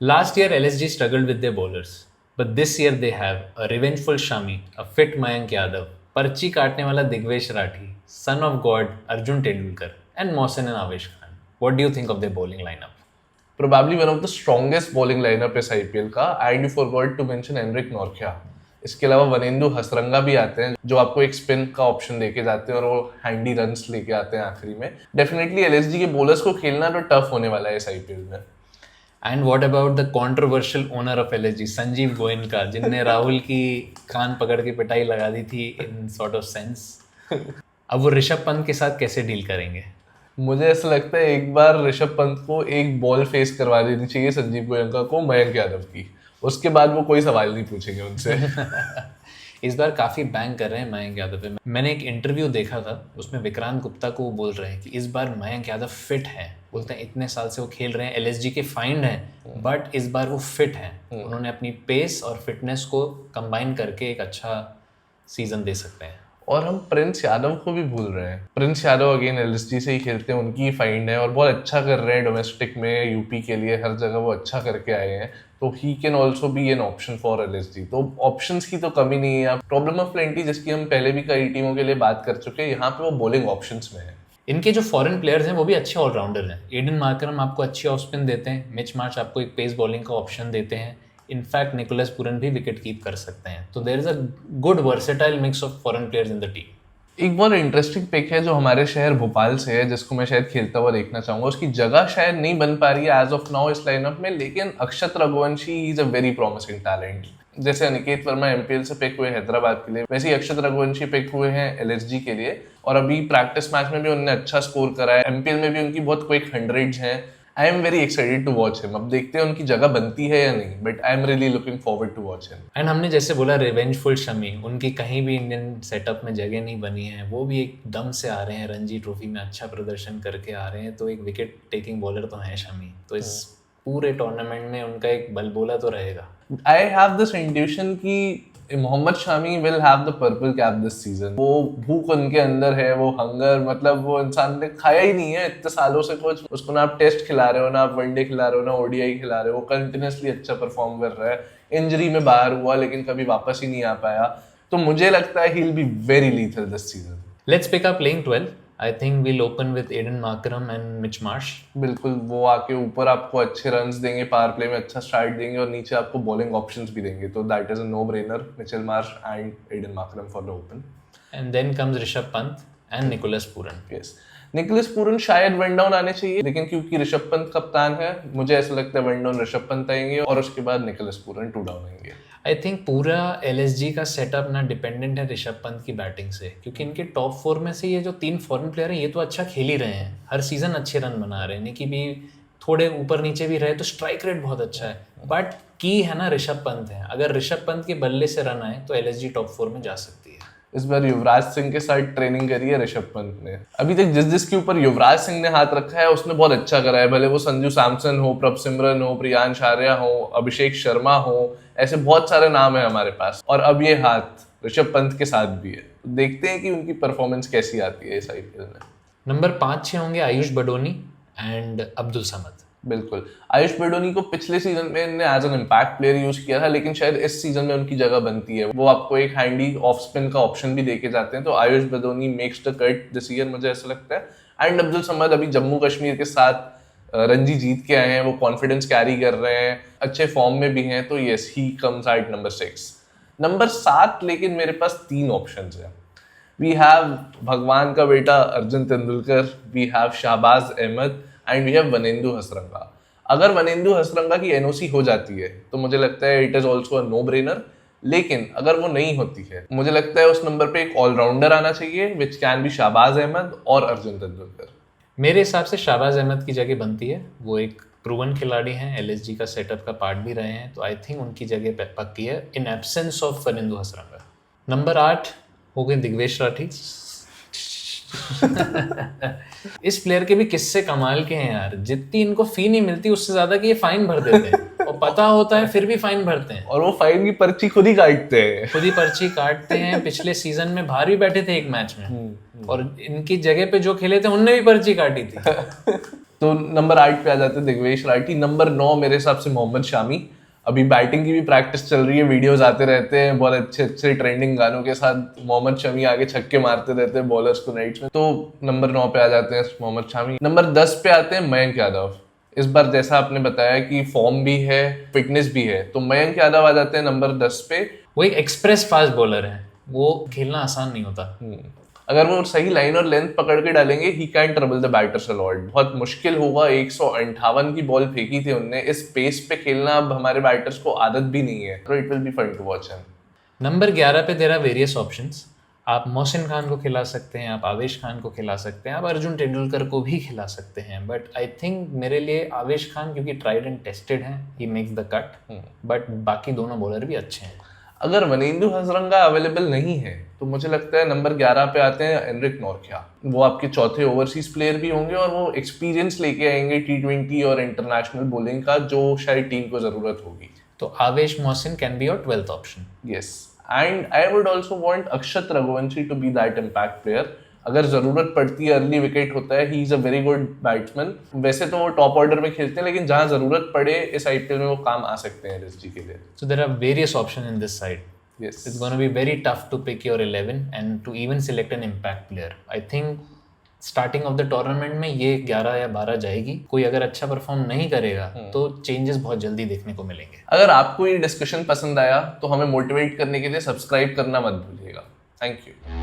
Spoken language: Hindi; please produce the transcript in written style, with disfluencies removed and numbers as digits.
Last year, LSG struggled with their bowlers, but this year they have a revengeful Shami, a fit Mayank Yadav, पर्ची काटने वाला Digvesh Rathi, son of God Arjun Tendulkar, and Mohsin and Avesh Khan. What do you think of their bowling lineup? Probably one of the strongest bowling lineup इस IPL का. And you forgot to mention Enric Nortje. इसके अलावा वनेंदु हसरंगा भी आते हैं जो आपको एक स्पिन का ऑप्शन देके जाते हैं और वो हैंडी रन्स लेके आते हैं आखिरी में. डेफिनेटली एलएसजी के बॉलर्स को खेलना तो टफ होने वाला है इस आईपीएल में. And what about the controversial owner of LSG, Sanjeev Goenka, जिनने राहुल की कान पकड़ के पिटाई लगा दी थी in sort of sense. अब वो ऋषभ पंत के साथ कैसे डील करेंगे? मुझे ऐसा लगता है एक बार ऋषभ पंत को एक बॉल फेस करवा देनी चाहिए संजीव गोयनका को मयंक यादव की. उसके बाद वो कोई सवाल नहीं पूछेंगे उनसे. इस बार काफ़ी बैंग कर रहे हैं मयंक यादव पे. मैंने एक इंटरव्यू देखा था, उसमें विक्रांत गुप्ता को वो बोल रहे हैं कि इस बार मयंक यादव फिट है. बोलते हैं इतने साल से वो खेल रहे हैं, एलएसजी के फाइंड हैं, बट इस बार वो फिट हैं. उन्होंने अपनी पेस और फिटनेस को कंबाइन करके एक अच्छा सीजन दे सकते हैं. और हम प्रिंस यादव को भी भूल रहे हैं. प्रिंस यादव अगेन एलएसजी से ही खेलते हैं, उनकी फाइंड है और बहुत अच्छा कर रहे हैं डोमेस्टिक में, यूपी के लिए हर जगह वो अच्छा करके आए हैं. तो he can also be an option for LSG. तो ऑप्शंस की तो कमी नहीं है. प्रॉब्लम ऑफ प्लेंटी जिसकी हम पहले भी कई टीमों के लिए बात कर चुके हैं, यहाँ पे वो बॉलिंग ऑप्शंस में है. इनके जो फॉरेन प्लेयर्स हैं वो भी अच्छे ऑलराउंडर हैं. एडन मार्करम आपको अच्छी ऑफ स्पिन देते हैं, मिच मार्श आपको एक पेस बॉलिंग का ऑप्शन देते हैं. इनफैक्ट निकोलस पूरन भी विकेट कीप कर सकते हैं. तो there is a good versatile mix of foreign players in the team. एक बहुत इंटरेस्टिंग पिक है जो हमारे शहर भोपाल से है, जिसको मैं शायद खेलता हुआ देखना चाहूंगा. उसकी जगह शायद नहीं बन पा रही है एज ऑफ नाउ इस लाइनअप में, लेकिन Akshat Raghuvanshi is a very promising talent. जैसे अनिकेत वर्मा एमपीएल से पिक हुए हैदराबाद के लिए, वैसे ही अक्षत रघुवंशी पिक हुए हैं एलएसजी के लिए. और अभी प्रैक्टिस मैच में भी उन्होंने अच्छा स्कोर करा है. एमपीएल में भी उनकी बहुत क्विक हंड्रेड्स हैं. I am very excited to watch him. अब देखते हैं उनकी जगह बनती है या नहीं, but I am really looking forward to watch him. And हमने जैसे बोला रिवेंजफुल शमी, उनकी कहीं भी इंडियन सेटअप में जगह नहीं बनी है. वो भी एक दम से आ रहे हैं, रणजी ट्रॉफी में अच्छा प्रदर्शन करके आ रहे हैं. तो एक विकेट टेकिंग बॉलर तो है शमी. तो इस पूरे टूर्नामेंट में उनका एक बलबोला तो रहेगा. आई हैव दिस इंट्यूशन कि Mohammad Shami will have the purple cap this season. वो भूख उनके अंदर है, वो हंगर, मतलब वो इंसान ने खाया ही नहीं है इतने सालों से कुछ. उसको ना आप टेस्ट खिला रहे हो, ना आप वनडे खिला रहे हो, ना ओडीआई खिला रहे हो. वो कंटिन्यूसली अच्छा परफॉर्म कर रहा है. इंजरी में बाहर हुआ लेकिन कभी वापस ही नहीं आ पाया. तो मुझे लगता है he will be very lethal this season. Let's pick up playing 12. I think we'll open with Aiden Markram and Mitch Marsh. बिल्कुल, वो आके ऊपर आपको अच्छे रन्स देंगे, पावर प्ले में अच्छा स्टार्ट देंगे और नीचे आपको बॉलिंग ऑप्शंस भी देंगे. तो that is a no brainer. Mitchell Marsh and Aiden Markram for the open. And then comes Rishabh Pant and Nicholas Pooran. Yes, Nicholas Pooran शायद वन डाउन आने चाहिए, लेकिन क्योंकि ऋषभ पंत कप्तान है, मुझे ऐसा लगता है वन डाउन ऋषभ पंत आएंगे और उसके बाद निकोलस पूरन टू डाउन आएंगे. आई थिंक पूरा एलएसजी का सेटअप ना डिपेंडेंट है ऋषभ पंत की बैटिंग से, क्योंकि इनके टॉप 4 में से ये जो 3 फॉरेन प्लेयर हैं ये तो अच्छा खेल ही रहे हैं, हर सीजन अच्छे रन बना रहे हैं. निकी भी थोड़े ऊपर नीचे भी रहे तो स्ट्राइक रेट बहुत अच्छा है. बट की है ना ऋषभ पंत है. अगर ऋषभ पंत के बल्ले से रन आए तो एलएसजी टॉप 4 में जा सकती है. इस बार युवराज सिंह के साथ ट्रेनिंग करी है ऋषभ पंत ने. अभी तक जिस जिसके ऊपर युवराज सिंह ने हाथ रखा है उसने बहुत अच्छा करा है. भले वो संजू सैमसन हो, प्रभ सिमरन हो, प्रियांश आर्या हो, अभिषेक शर्मा हो, ऐसे बहुत सारे नाम है हमारे पास. और अब ये हाथ ऋषभ पंत के साथ भी है. देखते हैं कि उनकी परफॉर्मेंस कैसी आती है इस आईपीएल में. नंबर 5-6 होंगे आयुष बडोनी एंड अब्दुल समद. बिल्कुल, आयुष बडोनी को पिछले सीजन में इन्होंने as an impact player use किया था, लेकिन शायद इस सीजन में उनकी जगह बनती है. वो आपको एक हैंडी ऑफ स्पिन का ऑप्शन भी देके जाते हैं. तो Ayush Badoni makes the cut this year, मुझे ऐसा लगता है. एंड अब्दुल समद अभी जम्मू कश्मीर के साथ रणजी जीत के आए हैं, वो कॉन्फिडेंस कैरी कर रहे हैं, अच्छे फॉर्म में भी हैं. तो yes, he comes at number 6. Number 7 लेकिन मेरे पास 3 ऑप्शंस हैं. वी हैव भगवान का बेटा Arjun Tendulkar, we have Shahbaz Ahmed and we have Wanindu Hasaranga. अगर वनेंदु हसरंगा की एनओसी हो जाती है तो मुझे लगता है it is also a no brainer. लेकिन अगर वो नहीं होती है, मुझे लगता है उस नंबर पे एक ऑलराउंडर आना चाहिए, which can be Shahbaz Ahmed और अर्जुन तेंदुलकर. मेरे हिसाब से शहबाज अहमद की जगह बनती है. वो एक प्रूवन खिलाड़ी हैं, एलएसजी का सेटअप का पार्ट भी रहे हैं. तो आई थिंक उनकी जगह पक्की है in absence of Wanindu Hasaranga. Number 8 हो गए दिग्वेश राठी. इस प्लेयर के भी किस्से कमाल के हैं यार. जितनी इनको फी नहीं मिलती उससे ज्यादा कि ये फाइन भर देते हैं और पता होता है फिर भी फाइन भरते हैं. और वो फाइन की पर्ची खुद ही काटते हैं. खुद ही पर्ची काटते हैं. पिछले सीजन में बाहर भी बैठे थे एक मैच में और इनकी जगह पे जो खेले थे उनने भी पर्ची काटी थी. तो नंबर 8 पे आ जाते हैं दिग्वेश राठी। नंबर 9 मेरे हिसाब से मोहम्मद शामी। अभी बैटिंग की भी प्रैक्टिस चल रही है, वीडियोस आते रहते हैं बहुत अच्छे अच्छे ट्रेंडिंग गानों के साथ। मोहम्मद शमी आगे छक्के मारते रहते हैं बॉलर्स को नाइट्स में। तो नंबर 9 पे आ जाते हैं मोहम्मद शामी। नंबर 10 पे आते हैं मयंक यादव। इस बार जैसा आपने बताया कि फॉर्म भी है, फिटनेस भी है, तो मयंक यादव आ जाते हैं नंबर 10 पे। वो एक एक्सप्रेस फास्ट बॉलर है, वो खेलना आसान नहीं होता। अगर वो सही लाइन और लेंथ पकड़ के डालेंगे, he can trouble the batters a lot. बहुत मुश्किल होगा, 158 की बॉल फेंकी थी उनने। इस पेस पे खेलना अब हमारे बैटर्स को आदत भी नहीं है, तो it will be fun to watch him. Number 11 पे देर आर वेरियस ऑप्शंस। आप मोहसिन खान को खिला सकते हैं, आप आवेश खान को खिला सकते हैं, आप अर्जुन तेंदुलकर को भी खिला सकते हैं, बट आई थिंक मेरे लिए आवेश खान, क्योंकि ट्राइड एंड टेस्टेड है, he makes the cut. But बाकी दोनों बॉलर भी अच्छे हैं। अगर वनिंदु हसरंगा अवेलेबल नहीं है तो मुझे लगता है नंबर 11 पे आते हैं एनरिक नॉर्किया। वो आपके चौथे ओवरसीज प्लेयर भी होंगे और वो एक्सपीरियंस लेके आएंगे T20 और इंटरनेशनल बॉलिंग का, जो शायद टीम को जरूरत होगी। तो Avesh Mohsin can be your 12th option. Yes, and I would also want Akshat Raghuvanshi to be that impact player. अगर जरूरत पड़ती है, अर्ली विकेट होता है, he is a very good batsman. वैसे तो वो टॉप ऑर्डर में खेलते हैं, लेकिन जहां जरूरत पड़े इस IPL में वो काम आ सकते हैं LSG के लिए। So there are various options in this side. Yes. It's going to be very tough to pick your 11 and to even select an impact player. I think starting of the tournament में ये 11 या 12 जाएगी। कोई अगर अच्छा परफॉर्म नहीं करेगा तो चेंजेस बहुत जल्दी देखने को मिलेंगे। अगर आपको ये डिस्कशन पसंद आया तो हमें मोटिवेट करने के लिए सब्सक्राइब करना मत भूलिएगा। Thank you.